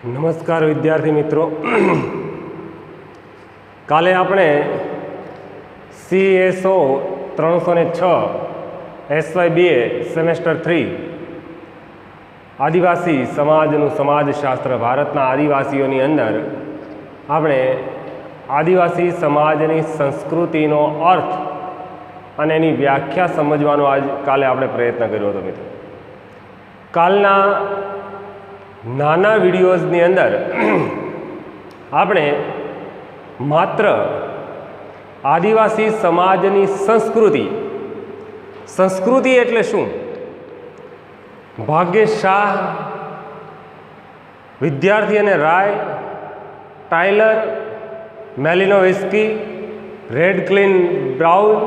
નમસ્કાર વિદ્યાર્થી મિત્રો, કાલે આપણે CSO 306 SYBA સેમેસ્ટર 3 આદિવાસી સમાજનું સમાજશાસ્ત્ર ભારતના આદિવાસીઓની અંદર આપણે આદિવાસી સમાજની સંસ્કૃતિનો અર્થ અને એની વ્યાખ્યા સમજવાનો કાલે આપણે પ્રયત્ન કર્યો હતો મિત્રો. કાલના નાના વિડીયોઝની અંદર આપણે માત્ર આદિવાસી સમાજની સંસ્કૃતિ એટલે શું, ભાગ્યેશ શાહ, વિદ્યાર્થી અને રાય, ટાયલર, મેલિનોવિસ્કી, રેડક્લિન બ્રાઉન,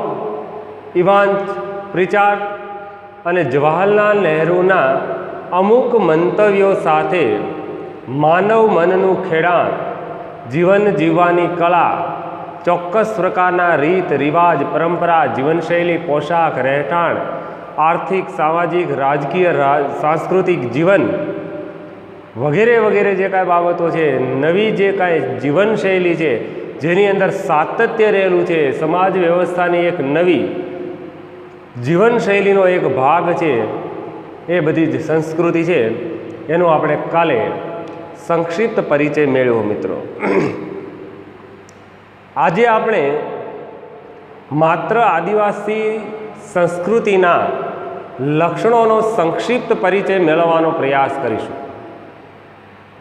ઇવાન્સ પ્રિચાર્ડ અને જવાહરલાલ નહેરુના અમુક મંતવ્યો સાથે માનવ મનનું ખેડાણ, જીવન જીવવાની કળા, ચોક્કસ પ્રકારના રીત રિવાજ, પરંપરા, જીવનશૈલી, પોશાક, રહેઠાણ, આર્થિક, સામાજિક, રાજકીય, સાંસ્કૃતિક જીવન વગેરે વગેરે જે કાંઈ બાબતો છે, નવી જે કાંઈ જીવનશૈલી છે જેની અંદર સાતત્ય રહેલું છે, સમાજ વ્યવસ્થાની એક નવી જીવનશૈલીનો એક ભાગ છે, એ બધી જ સંસ્કૃતિ છે એનો આપણે કાલે સંક્ષિપ્ત પરિચય મેળવ્યો મિત્રો. આજે આપણે માત્ર આદિવાસી સંસ્કૃતિના લક્ષણોનો સંક્ષિપ્ત પરિચય મેળવવાનો પ્રયાસ કરીશું.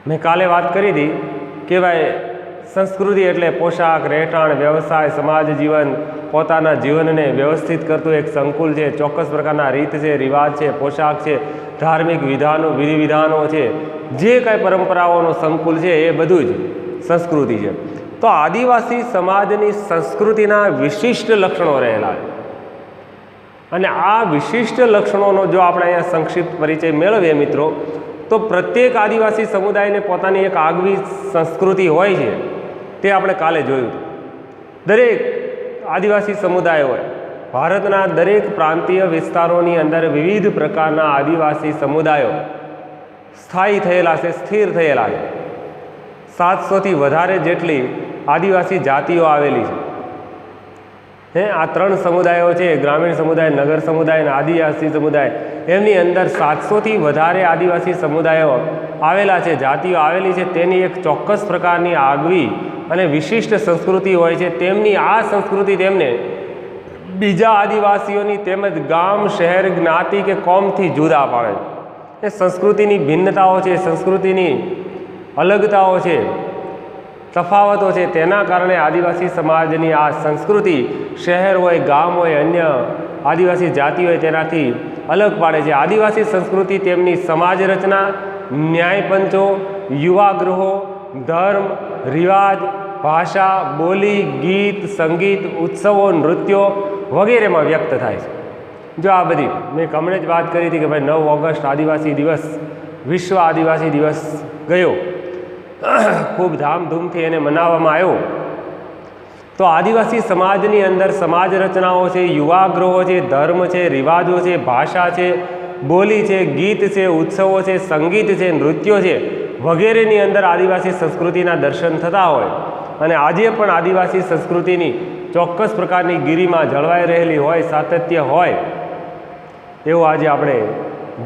મેં કાલે વાત કરી હતી કે ભાઈ સંસ્કૃતિ એટલે પોશાક, રહેઠાણ, વ્યવસાય, સમાજ જીવન, પોતાના જીવનને વ્યવસ્થિત કરતું એક સંકુલ છે, ચોક્કસ પ્રકારના રીત છે, રિવાજ છે, પોશાક છે, ધાર્મિક વિધાનો વિધિ વિધાનો છે, જે કાંઈ પરંપરાઓનો સંકુલ છે એ બધું જ સંસ્કૃતિ છે. તો આદિવાસી સમાજની સંસ્કૃતિના વિશિષ્ટ લક્ષણો રહેલા છે અને આ વિશિષ્ટ લક્ષણોનો જો આપણે અહીંયા સંક્ષિપ્ત પરિચય મેળવીએ મિત્રો, તો પ્રત્યેક આદિવાસી સમુદાયને પોતાની એક આગવી સંસ્કૃતિ હોય છે. તે આપણે કાલે જોયું. દરેક આદિવાસી સમુદાય હોય, ભારતના દરેક પ્રાંતીય વિસ્તારોની અંદર વિવિધ પ્રકારના આદિવાસી સમુદાયો સ્થાયી થયેલા છે, સ્થિર થયેલા છે. 700થી વધારે જેટલી આદિવાસી જાતિઓ આવેલી છે. આ ત્રણ સમુદાયો છે, ગ્રામીણ સમુદાય, નગર સમુદાય અને આદિવાસી સમુદાય. એમની અંદર 700થી વધારે આદિવાસી સમુદાયો આવેલા છે, જાતિઓ આવેલી છે. તેની એક ચોક્કસ પ્રકારની આગવી અને વિશિષ્ટ સંસ્કૃતિ હોય છે. તેમની આ સંસ્કૃતિ તેમને બીજા આદિવાસીઓની તેમજ ગામ, શહેર, જ્ઞાતિ કે કોમથી જુદા પાડે છે. એ સંસ્કૃતિની ભિન્નતાઓ છે, સંસ્કૃતિની અલગતાઓ છે, તફાવતો છે. તેના કારણે આદિવાસી સમાજની આ સંસ્કૃતિ શહેર હોય, ગામ હોય, અન્ય આદિવાસી જાતિ હોય તેનાથી અલગ પાડે છે. આદિવાસી સંસ્કૃતિ તેમની સમાજ રચના, ન્યાયપંચો, યુવાગૃહો, ધર્મ, રિવાજ, ભાષા, બોલી, ગીત, સંગીત, ઉત્સવો, નૃત્યો વગેરેમાં વ્યક્ત થાય છે. જો આ બધી મેં હમણાં જ વાત કરી હતી કે ભાઈ 9 ઓગસ્ટ આદિવાસી દિવસ, વિશ્વ આદિવાસી દિવસ ગયો, ખૂબ ધામધૂમથી એને મનાવવામાં આવ્યો. તો આદિવાસી સમાજની અંદર સમાજ રચનાઓ છે, યુવાગૃહો છે, ધર્મ છે, રિવાજો છે, ભાષા છે, બોલી છે, ગીત છે, ઉત્સવો છે, સંગીત છે, નૃત્યો છે વગેરેની અંદર આદિવાસી સંસ્કૃતિના દર્શન થતા હોય. અને આજે પણ આદિવાસી સંસ્કૃતિની ચોક્કસ પ્રકારની ગિરિમાં જળવાઈ રહેલી હોય, સાતત્ય હોય એવું આજે આપણે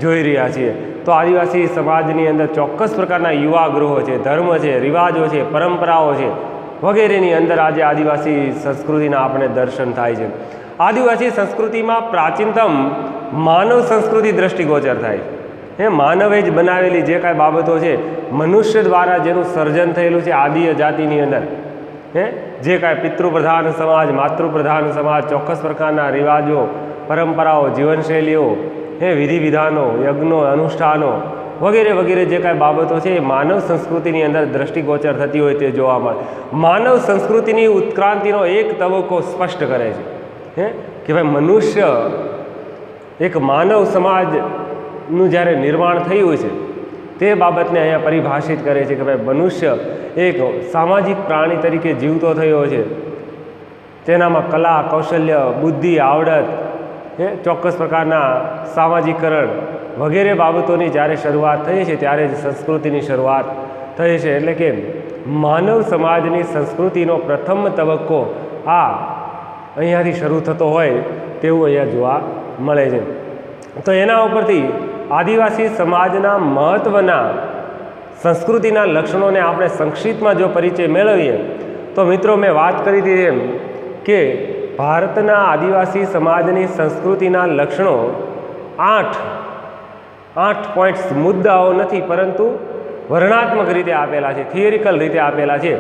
જોઈ રહ્યા છીએ. તો આદિવાસી સમાજની અંદર ચોક્કસ પ્રકારના યુવાગૃહો છે, ધર્મ છે, રિવાજો છે, પરંપરાઓ છે વગેરેની અંદર આજે આદિવાસી સંસ્કૃતિના આપણે દર્શન થાય છે. આદિવાસી સંસ્કૃતિમાં પ્રાચીનતમ માનવ સંસ્કૃતિ દ્રષ્ટિગોચર થાય છે. માનવે જ બનાવેલી જે કાંઈ બાબતો છે, મનુષ્ય દ્વારા જેનું સર્જન થયેલું છે આદિય જાતિની અંદર, જે કાંઈ પિતૃપ્રધાન સમાજ, માતૃપ્રધાન સમાજ, ચોક્કસ પ્રકારના રિવાજો, પરંપરાઓ, જીવનશૈલીઓ, વિધિ વિધાનો, યજ્ઞો, અનુષ્ઠાનો વગેરે વગેરે જે કાંઈ બાબતો છે એ માનવ સંસ્કૃતિની અંદર દ્રષ્ટિગોચર થતી હોય તે જોવા મળે. માનવ સંસ્કૃતિની ઉત્ક્રાંતિનો એક તબક્કો સ્પષ્ટ કરે છે કે ભાઈ મનુષ્ય એક માનવ સમાજનું જ્યારે નિર્માણ થયું છે તે બાબતને અહીંયા પરિભાષિત કરે છે કે ભાઈ મનુષ્ય એક સામાજિક પ્રાણી તરીકે જીવતો થયો છે. તેનામાં કલા, કૌશલ્ય, બુદ્ધિ, આવડત, ચોક્કસ પ્રકારના સામાજિકરણ વગેરે બાબતોની જ્યારે શરૂઆત થઈ છે ત્યારે જ સંસ્કૃતિની શરૂઆત થઈ છે, એટલે કે માનવ સમાજની સંસ્કૃતિનો પ્રથમ તબક્કો આ અહીંયાથી શરૂ થતો હોય તેવું અહીંયા જોવા મળે છે. તો એના ઉપરથી આદિવાસી સમાજના મહત્ત્વના સંસ્કૃતિના લક્ષણોને આપણે સંક્ષિપ્તમાં જો પરિચય મેળવીએ તો મિત્રો મેં વાત કરી હતી એમ કે ભારતના આદિવાસી સમાજની સંસ્કૃતિના લક્ષણો 8 પોઈન્ટ્સ મુદ્દાઓ નથી, પરંતુ વર્ણનાત્મક રીતે આપેલા છે, થિયરિકલ રીતે આપેલા છે.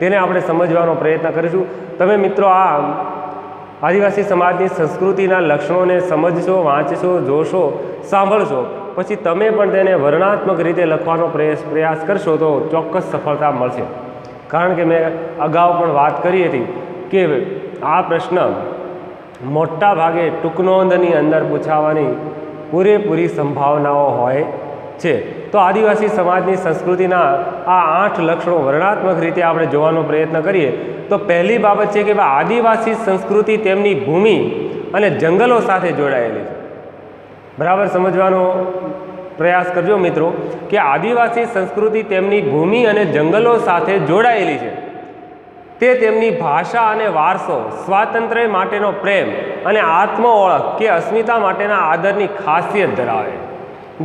તેને આપણે સમજવાનો પ્રયત્ન કરીશું. તમે મિત્રો આ આદિવાસી સમાજની સંસ્કૃતિના લક્ષણોને સમજશો, વાંચશો, જોશો, સાંભળશો, પછી તમે પણ તેને વર્ણનાત્મક રીતે લખવાનો પ્રયાસ કરશો તો ચોક્કસ સફળતા મળશે. કારણ કે મેં અગાઉ પણ વાત કરી હતી કે આ પ્રશ્ન મોટા ભાગે ટૂંકનોંધની અંદર પૂછાવાની પૂરેપૂરી સંભાવનાઓ હોય છે. તો આદિવાસી સમાજની સંસ્કૃતિના આ 8 લક્ષણો વર્ણનાત્મક રીતે આપણે જોવાનો પ્રયત્ન કરીએ તો પહેલી બાબત છે કે આદિવાસી સંસ્કૃતિ તેમની ભૂમિ અને જંગલો સાથે જોડાયેલી છે. બરાબર સમજવાનો પ્રયાસ કરજો મિત્રો કે આદિવાસી સંસ્કૃતિ તેમની ભૂમિ અને જંગલો સાથે જોડાયેલી છે. તે તેમની ભાષા અને વારસો, સ્વાતંત્ર્ય માટેનો પ્રેમ અને આત્મ ઓળખ કે અસ્મિતા માટેના આદરની ખાસિયત ધરાવે.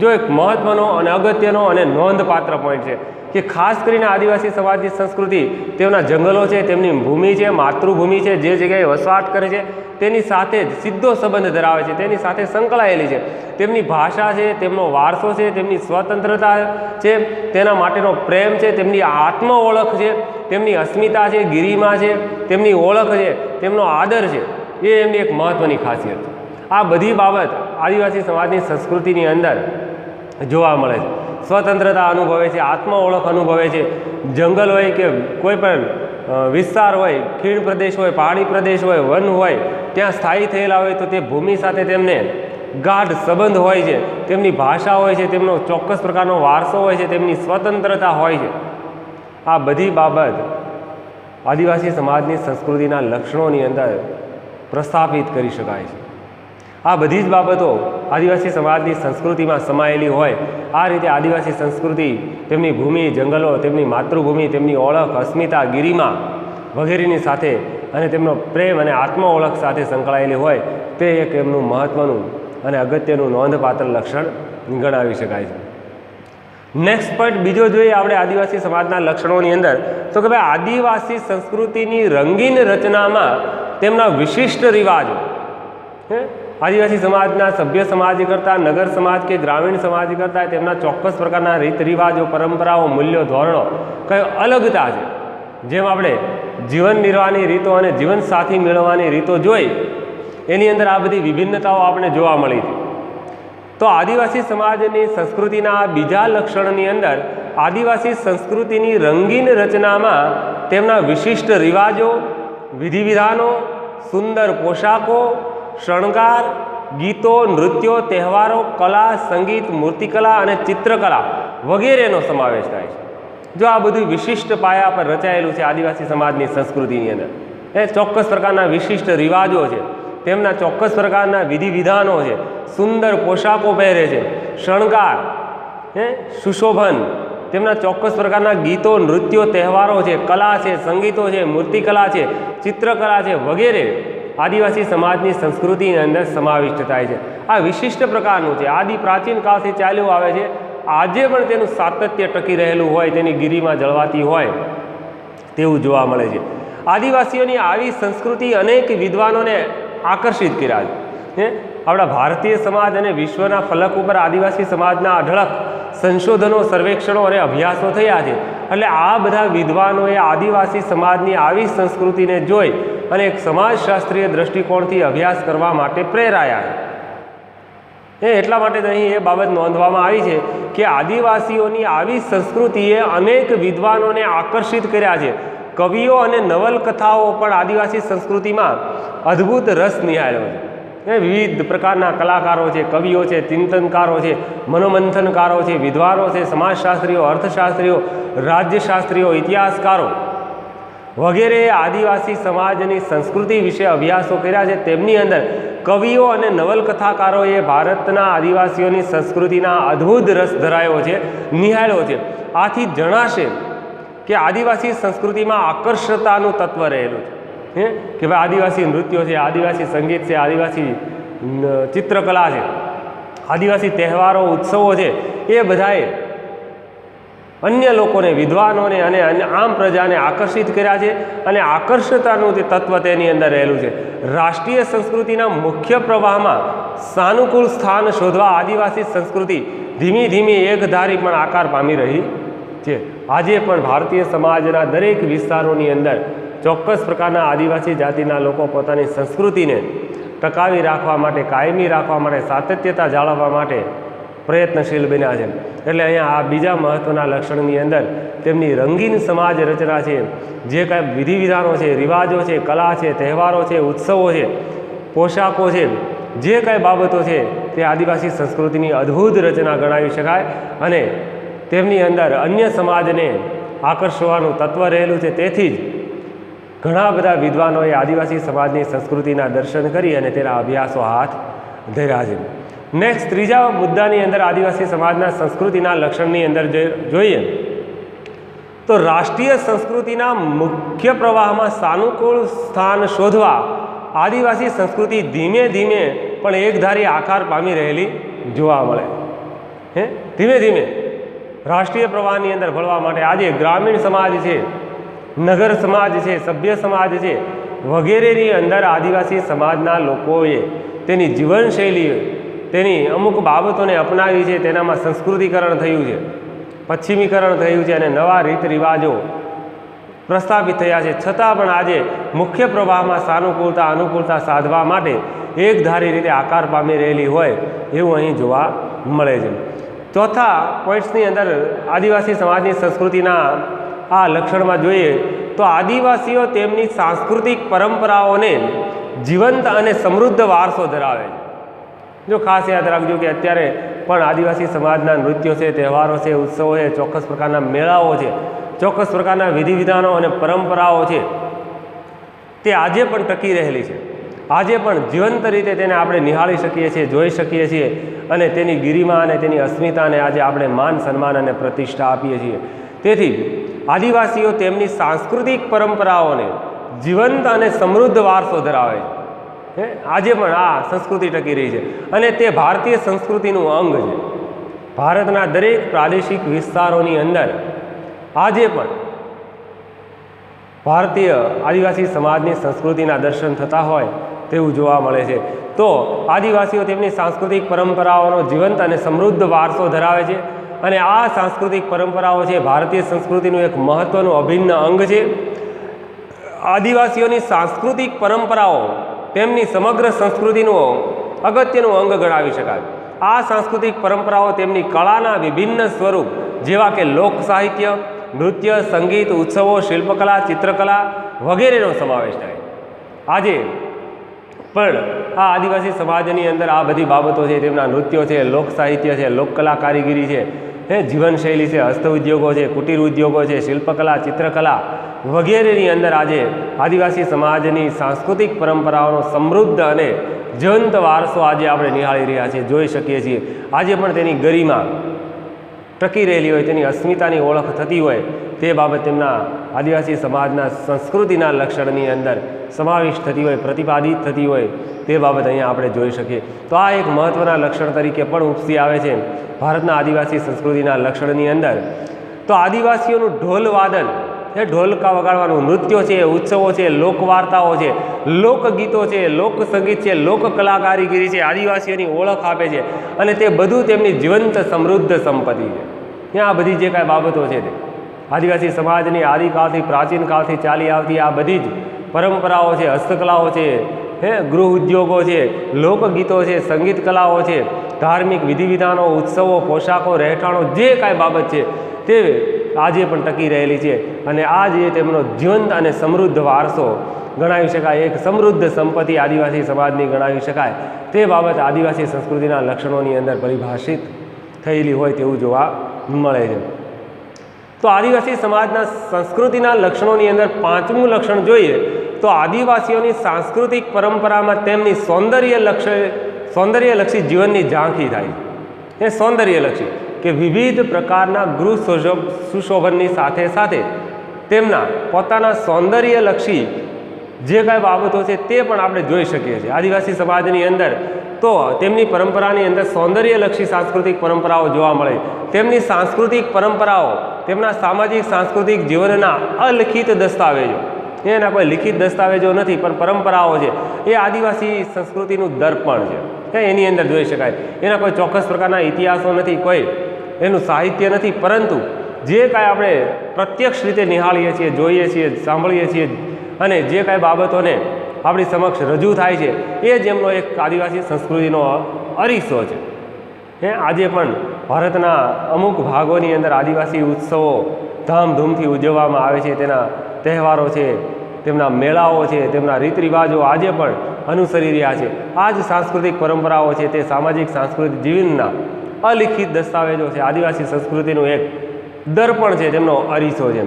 જો એક મહત્ત્વનો અને અગત્યનો અને નોંધપાત્ર પોઈન્ટ છે કે ખાસ કરીને આદિવાસી સમાજની સંસ્કૃતિ તેમના જંગલો છે, તેમની ભૂમિ છે, માતૃભૂમિ છે, જે જગ્યાએ વસવાટ કરે છે તેની સાથે જ સીધો સંબંધ ધરાવે છે, તેની સાથે સંકળાયેલી છે. તેમની ભાષા છે, તેમનો વારસો છે, તેમની સ્વતંત્રતા છે, તેના માટેનો પ્રેમ છે, તેમની આત્મ ઓળખ છે, તેમની અસ્મિતા છે, ગિરિમા છે, તેમની ઓળખ છે, તેમનો આદર છે, એ એમની એક મહત્ત્વની ખાસિયત છે. આ બધી બાબત આદિવાસી સમાજની સંસ્કૃતિની અંદર જોવા મળે છે. સ્વતંત્રતા અનુભવે છે, આત્મ ઓળખ અનુભવે છે. જંગલ હોય કે કોઈ પણ વિસ્તાર હોય, ખીણ પ્રદેશ હોય, પહાડી પ્રદેશ હોય, વન હોય, ત્યાં સ્થાયી થયેલા હોય તો તે ભૂમિ સાથે તેમને ગાઢ સંબંધ હોય છે. તેમની ભાષા હોય છે, તેમનો ચોક્કસ પ્રકારનો વારસો હોય છે, તેમની સ્વતંત્રતા હોય છે. આ બધી બાબત આદિવાસી સમાજની સંસ્કૃતિના લક્ષણોની અંદર પ્રસ્થાપિત કરી શકાય છે. આ બધી જ બાબતો આદિવાસી સમાજની સંસ્કૃતિમાં સમાયેલી હોય. આ રીતે આદિવાસી સંસ્કૃતિ તેમની ભૂમિ, જંગલો, તેમની માતૃભૂમિ, તેમની ઓળખ, અસ્મિતા, ગિરિમા વગેરેની સાથે અને તેમનો પ્રેમ અને આત્મ ઓળખ સાથે સંકળાયેલી હોય તે એક એમનું મહત્ત્વનું અને અગત્યનું નોંધપાત્ર લક્ષણ ગણાવી શકાય છે. નેક્સ્ટ પોઈન્ટ બીજો જોઈએ આપણે આદિવાસી સમાજના લક્ષણોની અંદર તો કે ભાઈ આદિવાસી સંસ્કૃતિની રંગીન રચનામાં તેમના વિશિષ્ટ રિવાજો. આદિવાસી સમાજના સભ્ય સમાજ કરતાં, નગર સમાજ કે ગ્રામીણ સમાજ કરતાં તેમના ચોક્કસ પ્રકારના રીત રિવાજો, પરંપરાઓ, મૂલ્યો, ધોરણો કઈ અલગતા છે. જેમ આપણે જીવન નિર્વાહની રીતો અને જીવનસાથી મેળવવાની રીતો જોઈ એની અંદર આ બધી વિભિન્નતાઓ આપણે જોવા મળી હતી. તો આદિવાસી સમાજની સંસ્કૃતિના બીજા લક્ષણની અંદર આદિવાસી સંસ્કૃતિની રંગીન રચનામાં તેમના વિશિષ્ટ રિવાજો, વિધિ વિધાનો, સુંદર પોશાકો, શણગાર, ગીતો, નૃત્યો, તહેવારો, કલા, સંગીત, મૂર્તિકલા અને ચિત્રકલા વગેરેનો સમાવેશ થાય છે. જો આ બધું વિશિષ્ટ પાયા પર રચાયેલું છે આદિવાસી સમાજની સંસ્કૃતિની અંદર. એ ચોક્કસ પ્રકારના વિશિષ્ટ રિવાજો છે, તેમના ચોક્કસ પ્રકારના વિધિ વિધાનો છે, સુંદર પોશાકો પહેરે છે, શણગાર, સુશોભન, તેમના ચોક્કસ પ્રકારના ગીતો, નૃત્યો, તહેવારો છે, કલા છે, સંગીતો છે, મૂર્તિકલા છે, ચિત્રકલા છે વગેરે આદિવાસી સમાજની સંસ્કૃતિની અંદર સમાવિષ્ટ થાય છે. આ વિશિષ્ટ પ્રકારનું છે, આદિ પ્રાચીન કાળથી ચાલ્યું આવે છે. આજે પણ તેનું સાતત્ય ટકી રહેલું હોય, તેની ગિરિમાં જળવાતી હોય તેવું જોવા મળે છે. આદિવાસીઓની આવી સંસ્કૃતિ અનેક વિદ્વાનોને આકર્ષિત કર્યા છે. આપણા ભારતીય સમાજ અને વિશ્વના ફલક ઉપર આદિવાસી સમાજના અઢળક સંશોધનો, સર્વેક્ષણો અને અભ્યાસો થયા છે. એટલે આ બધા વિદ્વાનોએ આદિવાસી સમાજની આવી સંસ્કૃતિને જોઈ અને એક સમાજશાસ્ત્રીય દૃષ્ટિકોણથી અભ્યાસ કરવા માટે પ્રેરાયા છે. એટલા માટે અહીં એ બાબત નોંધવામાં આવી છે કે આદિવાસીઓની આવી સંસ્કૃતિએ અનેક વિદ્વાનોને આકર્ષિત કર્યા છે. કવિઓ અને નવલકથાઓ પણ આદિવાસી સંસ્કૃતિમાં અદ્ભુત રસ નિહાળ્યો છે. વિવિધ પ્રકારના કલાકારો છે, કવિઓ છે, ચિંતનકારો છે, મનોમંથનકારો છે, વિદ્વાનો છે, સમાજશાસ્ત્રીઓ, અર્થશાસ્ત્રીઓ, રાજ્યશાસ્ત્રીઓ, ઇતિહાસકારો વગેરે આદિવાસી સમાજની સંસ્કૃતિ વિશે અભ્યાસો કર્યા છે. તેમની અંદર કવિઓ અને નવલકથાકારોએ ભારતના આદિવાસીઓની સંસ્કૃતિના અદ્ભુત રસ ધરાયો છે, નિહાળ્યો છે. આથી જણાશે કે આદિવાસી સંસ્કૃતિમાં આકર્ષતાનું તત્વ રહેલું છે કે ભાઈ આદિવાસી નૃત્યો છે, આદિવાસી સંગીત છે, આદિવાસી ચિત્રકલા છે, આદિવાસી તહેવારો ઉત્સવો છે, એ બધાએ અન્ય લોકોને, વિદ્વાનોને અને આમ પ્રજાને આકર્ષિત કર્યા છે અને આકર્ષતાનું તે તત્વ તેની અંદર રહેલું છે. રાષ્ટ્રીય સંસ્કૃતિના મુખ્ય પ્રવાહમાં સાનુકૂળ સ્થાન શોધવા આદિવાસી સંસ્કૃતિ ધીમે ધીમે એકધારી પણ આકાર પામી રહી છે. આજે પણ ભારતીય સમાજના દરેક વિસ્તારોની અંદર ચોક્કસ પ્રકારના આદિવાસી જાતિના લોકો પોતાની સંસ્કૃતિને ટકાવી રાખવા માટે, કાયમી રાખવા માટે, સાતત્યતા જાળવવા માટે પ્રયત્નશીલ બન્યા છે. એટલે અહીંયા આ બીજા મહત્ત્વના લક્ષણની અંદર તેમની રંગીન સમાજ રચના છે. જે કાંઈ વિધિ વિધાનો છે, રિવાજો છે, કલા છે, તહેવારો છે, ઉત્સવો છે, પોશાકો છે, જે કાંઈ બાબતો છે તે આદિવાસી સંસ્કૃતિની અદ્ભુત રચના ગણાવી શકાય અને તેમની અંદર અન્ય સમાજને આકર્ષવાનું તત્વ રહેલું છે. તેથી જ ઘણા બધા વિદ્વાનોએ આદિવાસી સમાજની સંસ્કૃતિના દર્શન કરી અને તેના અભ્યાસો હાથ ધર્યા છે. નેક્સ્ટ ત્રીજા મુદ્દાની અંદર આદિવાસી સમાજના સંસ્કૃતિના લક્ષણની અંદર જોઈએ તો રાષ્ટ્રીય સંસ્કૃતિના મુખ્ય પ્રવાહમાં સાનુકૂળ સ્થાન શોધવા આદિવાસી સંસ્કૃતિ ધીમે ધીમે પણ એકધારી આકાર પામી રહેલી જોવા મળે. ધીમે ધીમે રાષ્ટ્રીય પ્રવાહની અંદર ભળવા માટે આજે ગ્રામીણ સમાજ છે, નગર સમાજ છે, સભ્ય સમાજ છે વગેરેની અંદર આદિવાસી સમાજના લોકોએ તેની જીવનશૈલી, તેની અમુક બાબતોને અપનાવી છે. તેનામાં સંસ્કૃતિકરણ થયું છે, પશ્ચિમીકરણ થયું છે અને નવા રીત રિવાજો પ્રસ્થાપિત થયા છે. છતાં પણ આજે મુખ્ય પ્રવાહમાં સાનુકૂળતા, અનુકૂળતા સાધવા માટે એકધારી રીતે આકાર પામી રહેલી હોય એવું અહીં જોવા મળે છે. ચોથા પોઈન્ટ્સની અંદર આદિવાસી સમાજની સંસ્કૃતિના આ લક્ષણમાં જોઈએ તો આદિવાસીઓ તેમની સાંસ્કૃતિક પરંપરાઓને જીવંત અને સમૃદ્ધ વારસો ધરાવે છે. જો ખાસ યાદ રાખજો કે અત્યારે પણ આદિવાસી સમાજના નૃત્યો છે, તહેવારો છે, ઉત્સવો છે, ચોક્કસ પ્રકારના મેળાઓ છે, ચોક્કસ પ્રકારના વિધિ વિધાનો અને પરંપરાઓ છે તે આજે પણ ટકી રહેલી છે. આજે પણ જીવંત રીતે તેને આપણે નિહાળી શકીએ છીએ, જોઈ શકીએ છીએ અને તેની ગિરિમા અને તેની અસ્મિતાને આજે આપણે માન, સન્માન અને પ્રતિષ્ઠા આપીએ છીએ. તેથી આદિવાસીઓ તેમની સાંસ્કૃતિક પરંપરાઓને જીવંત અને સમૃદ્ધ વારસો ધરાવે છે. આજે પણ આ સંસ્કૃતિ ટકી રહી છે અને તે ભારતીય સંસ્કૃતિનું અંગ છે. ભારતના દરેક પ્રાદેશિક વિસ્તારોની અંદર આજે પણ ભારતીય આદિવાસી સમાજની સંસ્કૃતિના દર્શન થતા હોય તેવું જોવા મળે છે. તો આદિવાસીઓ તેમની સાંસ્કૃતિક પરંપરાઓનો જીવંત અને સમૃદ્ધ વારસો ધરાવે છે અને આ સાંસ્કૃતિક પરંપરાઓ છે ભારતીય સંસ્કૃતિનું એક મહત્ત્વનું અભિન્ન અંગ છે. આદિવાસીઓની સાંસ્કૃતિક પરંપરાઓ તેમની સમગ્ર સંસ્કૃતિનું અગત્યનું અંગ ગણાવી શકાય. આ સાંસ્કૃતિક પરંપરાઓ તેમની કળાના વિભિન્ન સ્વરૂપ જેવા કે લોક સાહિત્ય, નૃત્ય, સંગીત, ઉત્સવો, શિલ્પકલા, ચિત્રકલા વગેરેનો સમાવેશ થાય. આજે પણ આ આદિવાસી સમાજની અંદર આ બધી બાબતો છે, તેમના નૃત્યો છે, લોક સાહિત્ય છે, લોકકલા કારીગરી છે, જીવનશૈલી છે, હસ્ત ઉદ્યોગો છે, કુટીર ઉદ્યોગો છે, શિલ્પકલા, ચિત્રકલા વગેરેની અંદર આજે આદિવાસી સમાજની સાંસ્કૃતિક પરંપરાઓનો સમૃદ્ધ અને જીવંત વારસો આજે આપણે નિહાળી રહ્યા છીએ, જોઈ શકીએ છીએ. આજે પણ તેની ગરિમા ટકી રહેલી હોય, તેની અસ્મિતાની ઓળખ થતી હોય તે બાબત તેમના આદિવાસી સમાજના સંસ્કૃતિના લક્ષણની અંદર સમાવિષ્ટ થતી હોય, પ્રતિપાદિત થતી હોય તે બાબત અહીંયા આપણે જોઈ શકીએ. તો આ એક મહત્ત્વના લક્ષણ તરીકે પણ ઉપસી આવે છે ભારતના આદિવાસી સંસ્કૃતિના લક્ષણની અંદર. તો આદિવાસીઓનું ઢોલ વાદન, એ ઢોલકા વગાડવાનું, નૃત્યો છે, ઉત્સવો છે, લોકવાર્તાઓ છે, લોકગીતો છે, લોકસંગીત છે, લોક કલાકારીગરી છે, આદિવાસીઓની ઓળખ આપે છે અને તે બધું તેમની જીવંત સમૃદ્ધ સંપત્તિ છે. ત્યાં આ બધી જે કાંઈ બાબતો છે તે આદિવાસી સમાજની આદિકાળથી, પ્રાચીન કાળથી ચાલી આવતી આ બધી જ પરંપરાઓ છે, હસ્તકલાઓ છે, ગૃહ ઉદ્યોગો છે, લોકગીતો છે, સંગીત કલાઓ છે, ધાર્મિક વિધિ વિધાનો, ઉત્સવો, પોશાકો, રહેઠાણો, જે કાંઈ બાબત છે તે આજે પણ ટકી રહેલી છે અને આ જે તેમનો જીવંત અને સમૃદ્ધ વારસો ગણાવી શકાય, એક સમૃદ્ધ સંપત્તિ આદિવાસી સમાજની ગણાવી શકાય તે બાબત આદિવાસી સંસ્કૃતિના લક્ષણોની અંદર પરિભાષિત થયેલી હોય તેવું જોવા મળે છે. તો આદિવાસી સમાજના સંસ્કૃતિના લક્ષણોની અંદર પાંચમું લક્ષણ જોઈએ તો આદિવાસીઓની સાંસ્કૃતિક પરંપરામાં તેમની સૌંદર્યલક્ષી જીવનની ઝાંખી થાય છે. એ સૌંદર્યલક્ષી કે વિવિધ પ્રકારના ગૃહ સુશોભનની સાથે સાથે તેમના પોતાના સૌંદર્યલક્ષી જે કાંઈ બાબતો છે તે પણ આપણે જોઈ શકીએ છીએ આદિવાસી સમાજની અંદર. તો તેમની પરંપરાની અંદર સૌંદર્યલક્ષી સાંસ્કૃતિક પરંપરાઓ જોવા મળે. તેમની સાંસ્કૃતિક પરંપરાઓ તેમના સામાજિક સાંસ્કૃતિક જીવનના અલિખિત દસ્તાવેજો, એના કોઈ લિખિત દસ્તાવેજો નથી પણ પરંપરાઓ છે, એ આદિવાસી સંસ્કૃતિનું દર્પણ છે. એની અંદર જોઈ શકાય. એના કોઈ ચોક્કસ પ્રકારના ઇતિહાસો નથી, કોઈ એનું સાહિત્ય નથી, પરંતુ જે કાંઈ આપણે પ્રત્યક્ષ રીતે નિહાળીએ છીએ, જોઈએ છીએ, સાંભળીએ છીએ અને જે કાંઈ બાબતોને આપણી સમક્ષ રજૂ થાય છે એ જ એમનો એક આદિવાસી સંસ્કૃતિનો અરીસો છે. આજે પણ ભારતના અમુક ભાગોની અંદર આદિવાસી ઉત્સવો ધામધૂમથી ઉજવવામાં આવે છે. તેના તહેવારો છે, તેમના મેળાઓ છે, તેમના રીત રિવાજો આજે પણ અનુસરી રહ્યા છે. આ જ સાંસ્કૃતિક પરંપરાઓ છે તે સામાજિક સાંસ્કૃતિક જીવનના અલિખિત દસ્તાવેજો છે. આદિવાસી સંસ્કૃતિનું એક દર્પણ છે, તેમનો અરીસો છે.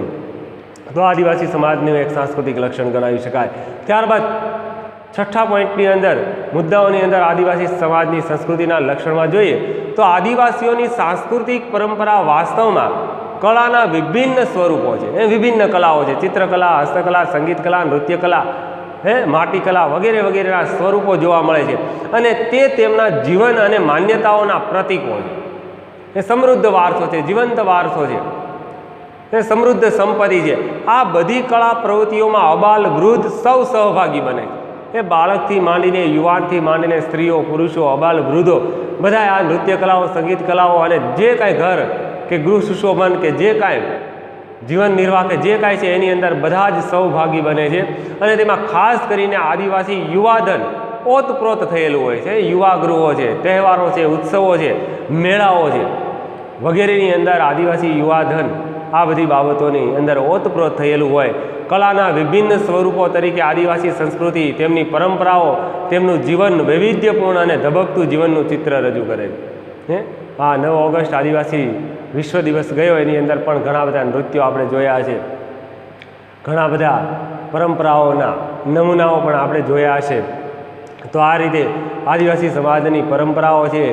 તો આદિવાસી સમાજનું એક સાંસ્કૃતિક લક્ષણ ગણાવી શકાય. ત્યારબાદ છઠ્ઠા પોઈન્ટની અંદર મુદ્દાઓની અંદર આદિવાસી સમાજની સંસ્કૃતિના લક્ષણમાં જોઈએ તો આદિવાસીઓની સાંસ્કૃતિક પરંપરા વાસ્તવમાં કળાના વિભિન્ન સ્વરૂપો છે. એ વિભિન્ન કલાઓ છે, ચિત્રકલા, હસ્તકલા, સંગીતકલા, નૃત્યકલા, માટીકલા વગેરે વગેરેના સ્વરૂપો જોવા મળે છે અને તે તેમના જીવન અને માન્યતાઓના પ્રતીકો છે. એ સમૃદ્ધ વારસો છે, જીવંત વારસો છે, એ સમૃદ્ધ સંપત્તિ છે. આ બધી કળા પ્રવૃત્તિઓમાં અબાલ વૃદ્ધ સૌ સહભાગી બને છે. એ બાળકથી માંડીને યુવાનથી માંડીને સ્ત્રીઓ, પુરુષો, અબાલ વૃદ્ધો બધા આ નૃત્ય કલાઓ, સંગીત કલાઓ અને જે કાંઈ ઘર કે ગૃહ સુશોભન કે જે કાંઈ જીવન નિર્વાહ કે જે કાંઈ છે એની અંદર બધા જ સહભાગી બને છે અને તેમાં ખાસ કરીને આદિવાસી યુવાધન ઓતપ્રોત થયેલું હોય છે. યુવા ગૃહો છે, તહેવારો છે, ઉત્સવો છે, મેળાઓ છે વગેરેની અંદર આદિવાસી યુવાધન આ બધી બાબતોની અંદર ઓતપ્રોત થયેલું હોય. કલાના વિભિન્ન સ્વરૂપો તરીકે આદિવાસી સંસ્કૃતિ તેમની પરંપરાઓ તેમનું જીવન વૈવિધ્યપૂર્ણ અને ધબકતું જીવનનું ચિત્ર રજૂ કરે છે. આ 9 ઓગસ્ટ આદિવાસી વિશ્વ દિવસ ગયો એની અંદર પણ ઘણા બધા નૃત્યો આપણે જોયા છે, ઘણા બધા પરંપરાઓના નમૂનાઓ પણ આપણે જોયા છે. તો આ રીતે આદિવાસી સમાજની પરંપરાઓ છે,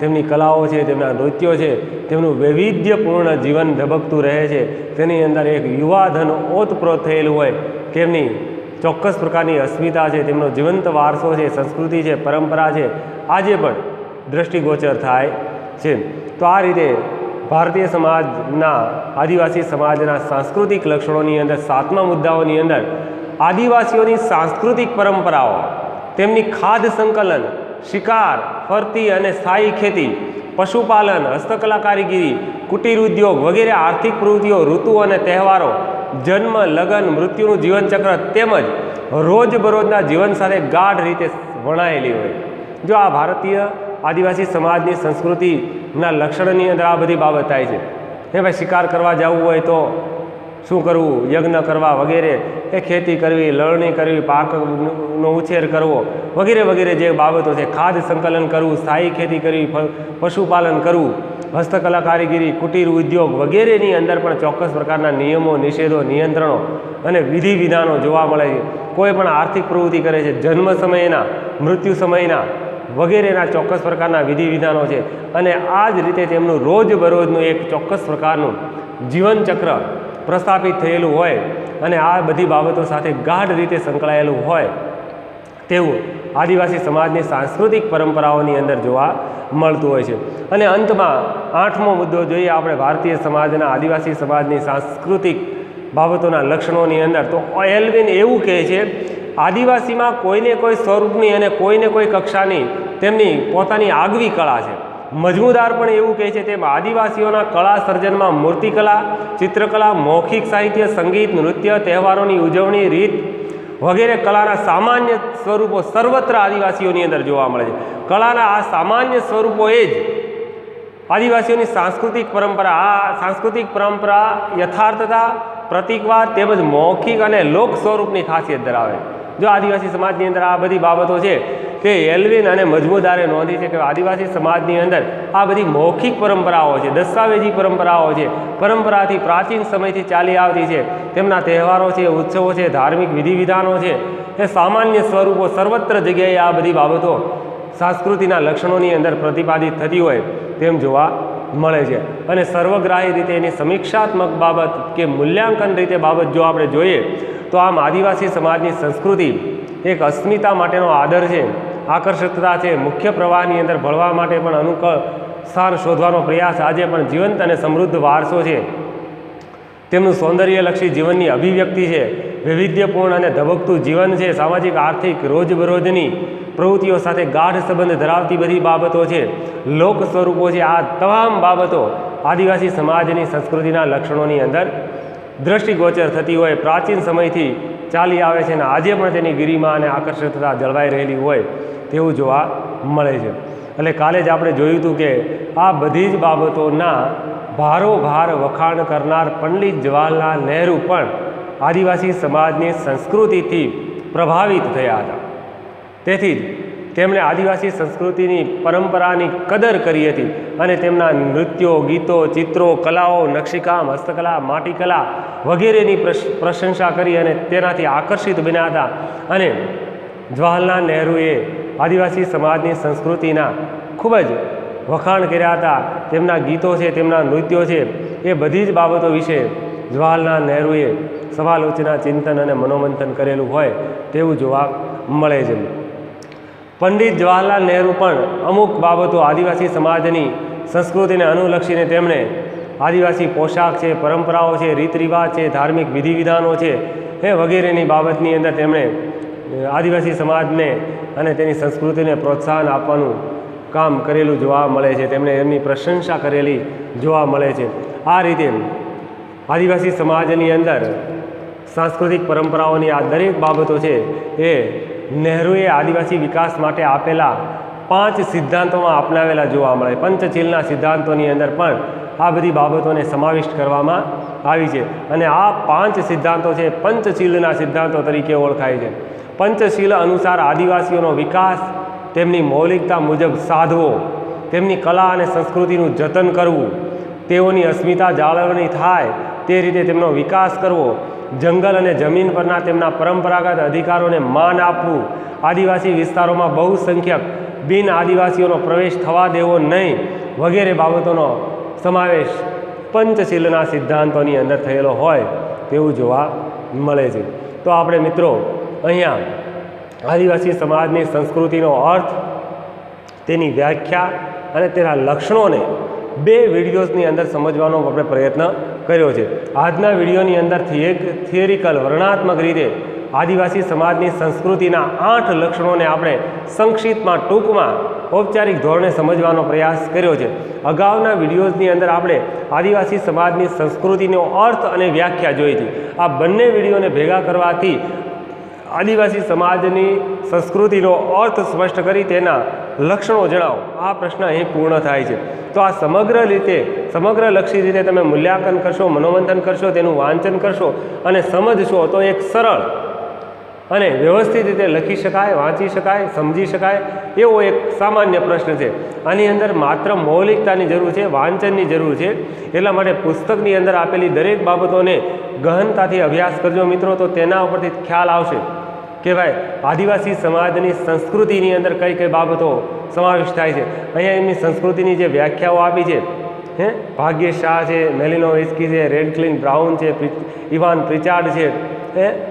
તેમની કલાઓ છે, તેમના નૃત્યો છે, તેમનું વૈવિધ્યપૂર્ણ જીવન ધબકતું રહે છે. તેની અંદર એક યુવાધન ઓતપ્રોત થયેલું હોય, તેમની ચોક્કસ પ્રકારની અસ્મિતા છે, તેમનો જીવંત વારસો છે, સંસ્કૃતિ છે, પરંપરા છે, આજે પણ દ્રષ્ટિગોચર થાય છે. તો આ રીતે ભારતીય સમાજના આદિવાસી સમાજના સાંસ્કૃતિક લક્ષણોની અંદર 7મા મુદ્દાઓની અંદર આદિવાસીઓની સાંસ્કૃતિક પરંપરાઓ, તેમની ખાદ્ય સંકલન, શિકાર, ફરતી અને સ્થાયી ખેતી, પશુપાલન, હસ્તકલા કારીગીરી, કુટીર ઉદ્યોગ વગેરે આર્થિક પ્રવૃત્તિઓ, ઋતુ અને તહેવારો, જન્મ, લગ્ન, મૃત્યુનું જીવનચક્ર તેમજ રોજબરોજના જીવન સાથે ગાઢ રીતે વણાયેલી હોય. જો આ ભારતીય આદિવાસી સમાજની સંસ્કૃતિના લક્ષણની અંદર આ બધી બાબત થાય છે. ભાઈ શિકાર કરવા જવું હોય તો શું કરવું, યજ્ઞ કરવા વગેરે, એ ખેતી કરવી, લણણી કરવી, પાકનો ઉછેર કરવો વગેરે વગેરે જે બાબતો છે, ખાદ્ય સંકલન કરવું, સ્થાયી ખેતી કરવી, પશુપાલન કરવું, હસ્તકલા કારીગીરી, કુટીર ઉદ્યોગ વગેરેની અંદર પણ ચોક્કસ પ્રકારના નિયમો, નિષેધો, નિયંત્રણો અને વિધિ વિધાનો જોવા મળે છે. કોઈ પણ આર્થિક પ્રવૃત્તિ કરે છે, જન્મ સમયના, મૃત્યુ સમયના વગેરેના ચોક્કસ પ્રકારના વિધિ વિધાનો છે અને આ જ રીતે તેમનું રોજબરોજનું એક ચોક્કસ પ્રકારનું જીવનચક્ર પ્રસ્થાપિત થયેલું હોય અને આ બધી બાબતો સાથે ગાઢ રીતે સંકળાયેલું હોય તેવું આદિવાસી સમાજની સાંસ્કૃતિક પરંપરાઓની અંદર જોવા મળતું હોય છે. અને અંતમાં 8મો મુદ્દો જોઈએ આપણે ભારતીય સમાજના આદિવાસી સમાજની સાંસ્કૃતિક બાબતોના લક્ષણોની અંદર. તો એલ્વિન એવું કહે છે, આદિવાસીમાં કોઈને કોઈ સ્વરૂપની અને કોઈને કોઈ કક્ષાની તેમની પોતાની આગવી કળા છે. મજમુદાર પણ એવું કહે છે તેમ આદિવાસીઓના કળા સર્જનમાં મૂર્તિકલા, ચિત્રકલા, મૌખિક સાહિત્ય, સંગીત, નૃત્ય, તહેવારોની ઉજવણી રીત વગેરે કલાના સામાન્ય સ્વરૂપો સર્વત્ર આદિવાસીઓની અંદર જોવા મળે છે. કળાના આ સામાન્ય સ્વરૂપોએ જ આદિવાસીઓની સાંસ્કૃતિક પરંપરા, આ સાંસ્કૃતિક પરંપરા યથાર્થતા, પ્રતીકવાદ તેમજ મૌખિક અને લોક સ્વરૂપની ખાસિયત ધરાવે. જો આદિવાસી સમાજની અંદર આ બધી બાબતો છે તે એલ્વિન અને મજમુદારે નોંધી છે કે આદિવાસી સમાજની અંદર આ બધી મૌખિક પરંપરાઓ છે, દસ્તાવેજી પરંપરાઓ છે, પરંપરાથી પ્રાચીન સમયથી ચાલી આવતી છે. તેમના તહેવારો છે, ઉત્સવો છે, ધાર્મિક વિધિવિધાનો છે, એ સામાન્ય સ્વરૂપો સર્વત્ર જગ્યાએ આ બધી બાબતો સંસ્કૃતિના લક્ષણોની અંદર પ્રતિપાદિત થતી હોય તેમ જોવા મળે છે. અને સર્વગ્રાહી રીતે એની સમીક્ષાત્મક બાબત કે મૂલ્યાંકન રીતે બાબત જો આપણે જોઈએ તો આમ આદિવાસી સમાજની સંસ્કૃતિ એક અસ્મિતા માટેનો આદર છે, આકર્ષકતા છે, મુખ્ય પ્રવાહની અંદર ભળવા માટે પણ અનુકૂળ સ્થાન શોધવાનો પ્રયાસ આજે પણ જીવંત અને સમૃદ્ધ વારસો છે. તેમનું સૌંદર્યલક્ષી જીવનની અભિવ્યક્તિ છે, વૈવિધ્યપૂર્ણ અને ધબકતું જીવન છે, સામાજિક આર્થિક રોજબરોજની પ્રવૃત્તિઓ સાથે ગાઢ સંબંધ ધરાવતી બધી બાબતો છે, લોક સ્વરૂપો છે. આ તમામ બાબતો આદિવાસી સમાજની સંસ્કૃતિના લક્ષણોની અંદર દ્રષ્ટિગોચર થતી હોય, પ્રાચીન સમયથી ચાલી આવે છે અને આજે પણ તેની ગિરિમા અને આકર્ષકતા જળવાઈ રહેલી હોય તેવું જોવા મળે છે. એટલે કાલે જ આપણે જોયું હતું કે આ બધી જ બાબતોના ભારોભાર વખાણ કરનાર પંડિત જવાહરલાલ નહેરુ પણ આદિવાસી સમાજની સંસ્કૃતિથી પ્રભાવિત થયા હતા. તેથી જ તેમણે આદિવાસી સંસ્કૃતિની પરંપરાની કદર કરી હતી અને તેમના નૃત્યો, ગીતો, ચિત્રો, કલાઓ, નકશીકામ, હસ્તકલા, માટીકલા વગેરેની પ્રશંસા કરી અને તેનાથી આકર્ષિત બન્યા હતા. અને જવાહરલાલ નહેરુએ આદિવાસી સમાજની સંસ્કૃતિના ખૂબ જ વખાણ કર્યા હતા. તેમના ગીતો છે, તેમના નૃત્યો છે, એ બધી જ બાબતો વિશે જવાહરલાલ નહેરુએ સમાલોચના, ચિંતન અને મનોમંથન કરેલું હોય તેવું જોવા મળે છે. પંડિત જવાહરલાલ નહેરુ પણ અમુક બાબતો આદિવાસી સમાજની સંસ્કૃતિને અનુલક્ષીને તેમણે આદિવાસી પોશાક છે, પરંપરાઓ છે, રીત રિવાજ છે, ધાર્મિક વિધિવિધાનો છે, એ વગેરેની બાબતની અંદર તેમણે આદિવાસી સમાજને અને તેની સંસ્કૃતિને પ્રોત્સાહન આપવાનું કામ કરેલું જોવા મળે છે. તેમણે એમની પ્રશંસા કરેલી જોવા મળે છે. આ રીતે આદિવાસી સમાજની અંદર સાંસ્કૃતિક પરંપરાઓની આ દરેક બાબતો છે એ નહેરુએ આદિવાસી વિકાસ માટે આપેલા 5 સિદ્ધાંતોમાં અપનાવેલા જોવા મળે. પંચશીલના સિદ્ધાંતોની અંદર પણ આ બધી બાબતોને સમાવિષ્ટ કરવામાં આવી છે. અને આ 5 સિદ્ધાંતો છે પંચશીલના સિદ્ધાંતો તરીકે ઓળખાય છે. પંચશીલ અનુસાર આદિવાસીઓનો વિકાસ તેમની મૌલિકતા મુજબ સાધવો, તેમની કલા અને સંસ્કૃતિનું જતન કરવું, તેઓની અસ્મિતા જાળવણી થાય તે રીતે તેમનો વિકાસ કરવો, જંગલ અને જમીન પરના તેમના પરંપરાગત અધિકારોને માન આપવું, આદિવાસી વિસ્તારોમાં બહુસંખ્યક બિન આદિવાસીઓનો પ્રવેશ થવા દેવો નહીં વગેરે બાબતોનો સમાવેશ પંચશીલના સિદ્ધાંતોની અંદર થયેલો હોય તેવું જોવા મળે છે. તો આપણે મિત્રો અહીંયા આદિવાસી સમાજની સંસ્કૃતિનો અર્થ, તેની વ્યાખ્યા અને તેના લક્ષણોને 2 વિડીયોઝની અંદર સમજવાનો આપણે પ્રયત્ન કર્યો છે. આજના વિડીયોની અંદરથી એક થિયરિકલ વર્ણનાત્મક રીતે આદિવાસી સમાજની સંસ્કૃતિના 8 લક્ષણોને આપણે સંક્ષિપ્તમાં, ટૂંકમાં, ઔપચારિક ધોરણે સમજવાનો પ્રયાસ કર્યો છે. અગાઉના વિડીયોઝની અંદર આપણે આદિવાસી સમાજની સંસ્કૃતિનો અર્થ અને વ્યાખ્યા જોઈ હતી. આ બંને વિડીયોને ભેગા કરવાથી આદિવાસી સમાજની સંસ્કૃતિનો અર્થ સ્પષ્ટ કરી તેના લક્ષણો જણાવો, આ પ્રશ્ન અહીં પૂર્ણ થાય છે. તો આ સમગ્રલક્ષી રીતે તમે મૂલ્યાંકન કરશો, મનોમંથન કરશો, તેનું વાંચન કરશો અને સમજશો તો એક સરળ અને વ્યવસ્થિત રીતે લખી શકાય, વાંચી શકાય, સમજી શકાય એવો એક સામાન્ય પ્રશ્ન છે. આની અંદર માત્ર મૌલિકતાની જરૂર છે, વાંચનની જરૂર છે. એટલા માટે પુસ્તકની અંદર આપેલી દરેક બાબતોને ગહનતાથી અભ્યાસ કરજો મિત્રો, તો તેના ઉપરથી ખ્યાલ આવશે કે ભાઈ આદિવાસી સમાજની સંસ્કૃતિની અંદર કઈ કઈ બાબતો સમાવેશ થાય છે. અહીંયા એમની સંસ્કૃતિની જે વ્યાખ્યાઓ આપી છે, ભાગ્ય શાહ છે, મેલિનોવિસ્કી છે, રેડક્લિન બ્રાઉન છે, ઇવાન પ્રિચાર્ડ છે,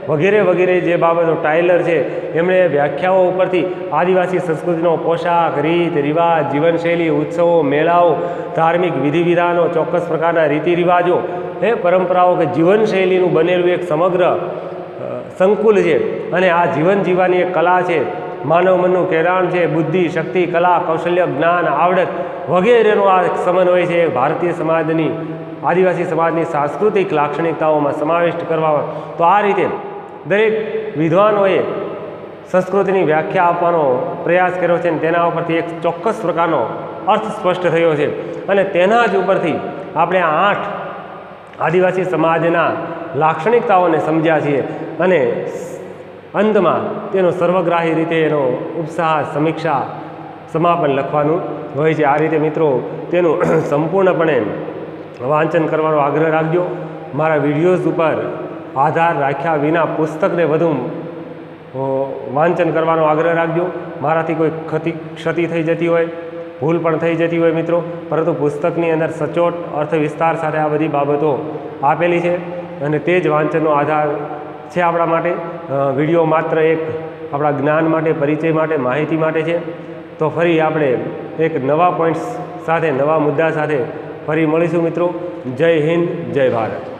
વગેરે વગેરે જે બાબતો, ટાઇલર છે, એમણે વ્યાખ્યાઓ ઉપરથી આદિવાસી સંસ્કૃતિનો પોશાક, રીત રિવાજ, જીવનશૈલી, ઉત્સવો, મેળાઓ, ધાર્મિક વિધિવિધાનો, ચોક્કસ પ્રકારના રીતિ રિવાજો, પરંપરાઓ કે જીવનશૈલીનું બનેલું એક સમગ્ર સંકુલ છે. અને આ જીવન જીવવાની એક કલા છે, માનવ મનનું કેરાણ છે, બુદ્ધિ, શક્તિ, કલા, કૌશલ્ય, જ્ઞાન, આવડત વગેરેનો આ સમન્વય છે. ભારતીય સમાજની, આદિવાસી સમાજની સાંસ્કૃતિક લાક્ષણિકતાઓમાં સમાવિષ્ટ કરવામાં. તો આ રીતે દરેક વિદ્વાનોએ સંસ્કૃતિની વ્યાખ્યા આપવાનો પ્રયાસ કર્યો છે અને તેના ઉપરથી એક ચોક્કસ પ્રકારનો અર્થ સ્પષ્ટ થયો છે. અને તેના જ ઉપરથી આપણે 8 આદિવાસી સમાજના લાક્ષણિકતાઓને સમજ્યા છીએ. અને અંતમાં તેનો સર્વગ્રાહી રીતે એનો ઉપસાર સમીક્ષા સમાપન લખવાનું હોય છે। આ રીતે મિત્રો તેનું સંપૂર્ણપણે વાંચન કરવાનો આગ્રહ રાખજો। મારા વિડીયોઝ ઉપર આધાર રાખ્યા વિના પુસ્તકને વધુ વાંચન કરવાનો આગ્રહ રાખજો। મારાથી કોઈ ક્ષતિ થઈ જતી હોય, ભૂલ પણ થઈ જતી હોય મિત્રો, પરંતુ પુસ્તકની અંદર સચોટ અર્થ વિસ્તાર સાથે આ બધી બાબતો આપેલી છે અને તે જ વાંચનનો આધાર છે આપણા માટે। વિડીયો માત્ર એક આપણા જ્ઞાન માટે, પરિચય માટે, માહિતી માટે છે। તો ફરી આપણે એક નવા પોઈન્ટ્સ સાથે, નવા મુદ્દા સાથે ફરી મળીશું મિત્રો। જય હિન્દ, જય ભારત।